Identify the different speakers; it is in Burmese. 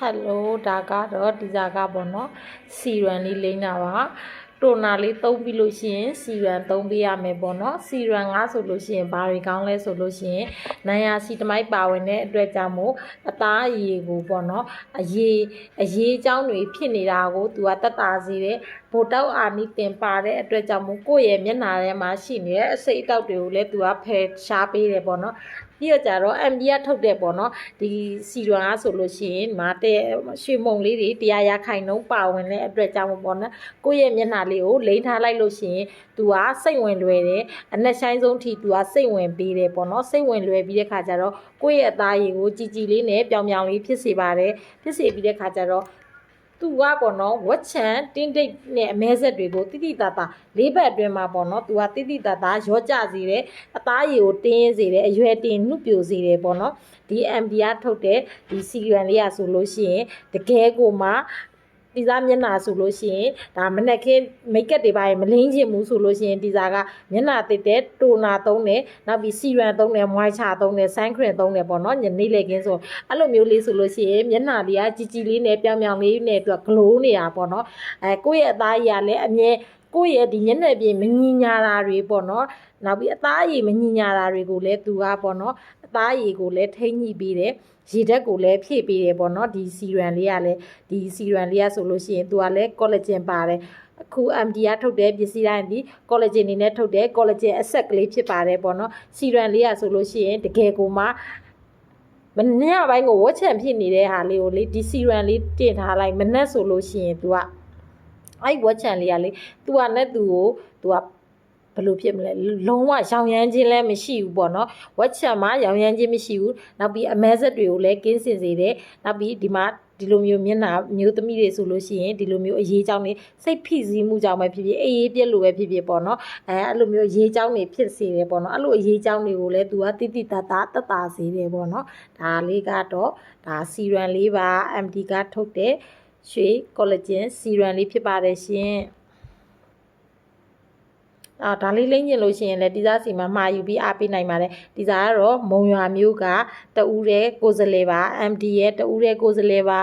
Speaker 1: Hello ဒါကတော့ဒီစာကပေါ့နော်စီရန်လေးလိမ့်တာပါတိုနာလေးသုံးပြီးလို့ရှိရင်စီရန်သုံးပေးရမယ်ပေါ့နော်စီရန်ငါဆိုလို့ရှိရင်ဘာတွေကောင်းလဲဆိုလို့ရှိရင်နိုင်ယာစီတမိုက်ပါဝင်တဲ့အတွက်ကြောင့်မို့အသားအရည်ကိုပေါ့နော်အရေးအကြောင်းတွေဖြစ်နေတာကိုသူကတက်တာစေတယ်ဘိုတောက်အာနီတင်ပါတဲ့အတွက်ကြောင့်မို့ကိုယ့်ရဲ့မျက်နှာထဲမှာရှိနေတဲ့အစိတ်အတောက်တွေကိုလည်းသူကဖယ်ရှားပေးတယ်ပေါ့နော်ပြီးတော့ကြတော့ MD ကထုတ်တဲ့ပေါ့နော်ဒီစီရန်ကဆိုလို့ရှိရင်မာတဲ့ရွှေမုံလေးတွေတရားရခိုင်နှုံးပါဝင်တဲ့အတွက်ကြောင့်ပေါ့နော်ကိုယ့်ရဲ့မျက်နှာလေးကိုလိမ့်ထားလိုက်လို့ရှိရင်သူကစိတ်ဝင်လွယ်တယ်အနက်ဆိုင်ဆုံးထိသူကစိတ်ဝင်ပေးတယ်ပေါ့နော်စိတ်ဝင်လွယ်ပြီးတဲ့ခါကျတော့ကိုယ့်ရဲ့အသားရည်ကိုကြည်လေးနဲ့ပြောင်လေးဖြစ်စေပါတယ်ဖြစ်စေပြီးတဲ့ခါကျတော့သူကပေါ့နော်ဝက်ချန်တင်းတိတ်နဲ့အမဲဆက်တွေကိုတိတိတတ်တာ၄ဘက်အတွင်းမှာပေါ့နော်သူကတိတိတတ်တာရောကြစေတယ်အသားရည်ကိုတင်းစေတယ်အရွယ်တင်နှုတ်ပြိုစေတယ်ပေါ့နော်ဒီ MD ကထုတ်တဲ့ဒီစီရန်လေးရဆိုလို့ရှိရင်တကယ်ကိုမှဒီစားမျက်နှာဆိုလို့ရှိရင်ဒါမနဲ့ခင်းမိတ်ကပ်တွေပါရင်မလင်းချင်ဘူးဆိုလို့ရှိရင်ဒီစားကမျက်နှာတစ်တဲ့တိုနာသုံးတယ်နောက်ပြီးစီရန်သုံးတယ်မွိုင်းချသုံးတယ်ဆိုင်းခရင်သုံးတယ်ပေါ့နော်ညနေလေခင်းဆိုအဲ့လိုမျိုးလေးဆိုလို့ရှိရင်မျက်နှာလေးကကြည်လေးနဲ့ပြောင်လေးနဲ့သူကဂလိုးနေတာပေါ့နော်ကိုယ့်ရဲ့အသားရည်ကလည်းအမြဲကိုယ့်ရဲ့ဒီညနေပြင်မငြိညာတာတွေပေါ့နော်နောက်ပြီးအသားအရည်မငြိညာတာတွေကိုလည်းသူကပေါ့နော်အသားအရည်ကိုလည်းထိမ့်ညှိပေးတယ်ရေဓာတ်ကိုလည်းဖြည့်ပေးတယ်ပေါ့နော်ဒီစီရန်လေးကလည်းဒီစီရန်လေးကဆိုလို့ရှိရင်သူကလည်းကောလာဂျင်ပါတယ်အခု MD ကထုတ်တဲ့ပစ္စည်းတိုင်းဒီကောလာဂျင်နေနဲ့ထုတ်တဲ့ကောလာဂျင်အဆက်ကလေးဖြစ်ပါတယ်ပေါ့နော်စီရန်လေးကဆိုလို့ရှိရင်တကယ်ကိုမှမနေ့ကပိုင်းကိုဝက်ချန်ဖြစ်နေတဲ့ဟာလေးကိုလေဒီစီရန်လေးတင်ထားလိုက်မနေ့ဆိုလို့ရှိရင်သူကအဲ့ဝက်ချန်လေးကလေသူကနဲ့သူကိုသူကဘယ်လိုဖြစ်မလဲလုံးဝရောင်ရမ်းခြင်းလည်းမရှိဘူးပေါ့နော်ဝက်ချန်မှာရောင်ရမ်းခြင်းမရှိဘူးနောက်ပြီးအမဲဆက်တွေကိုလည်းကင်းစင်စေတယ်နောက်ပြီးဒီမှာဒီလိုမျိုးမျက်နှာမျိုးသမီးတွေဆိုလို့ရှိရင်ဒီလိုမျိုးအရေးကြောင်းတွေစိတ်ဖိစီးမှုကြောင့်ပဲဖြစ်ဖြစ်အေးအေးပြက်လို့ပဲဖြစ်ဖြစ်ပေါ့နော်အဲ့လိုမျိုးရေးကြောင်းတွေဖြစ်စေတယ်ပေါ့နော်အဲ့လိုအရေးကြောင်းတွေကိုလည်းသူကတိတိတတ်တာစေတယ်ပေါ့နော်ဒါလေးကတော့ဒါစီရန်လေးပါ MD ကထုတ်တဲ့ရွှေကောလာဂျင်စီရန်လေးဖြစ်ပါတယ်ရှင်ဒါလေးလိမ့်ကျင်လို့ရှိရင်လည်းဒီစားစီမှာမှာယူပြီးအားပေးနိုင်ပါတယ်ဒီစားကတော့မုံရွာမျိုးကတဦးတဲ့ကိုယ်စလဲပါ MD ရဲ့တဦးတဲ့ကိုယ်စလဲပါ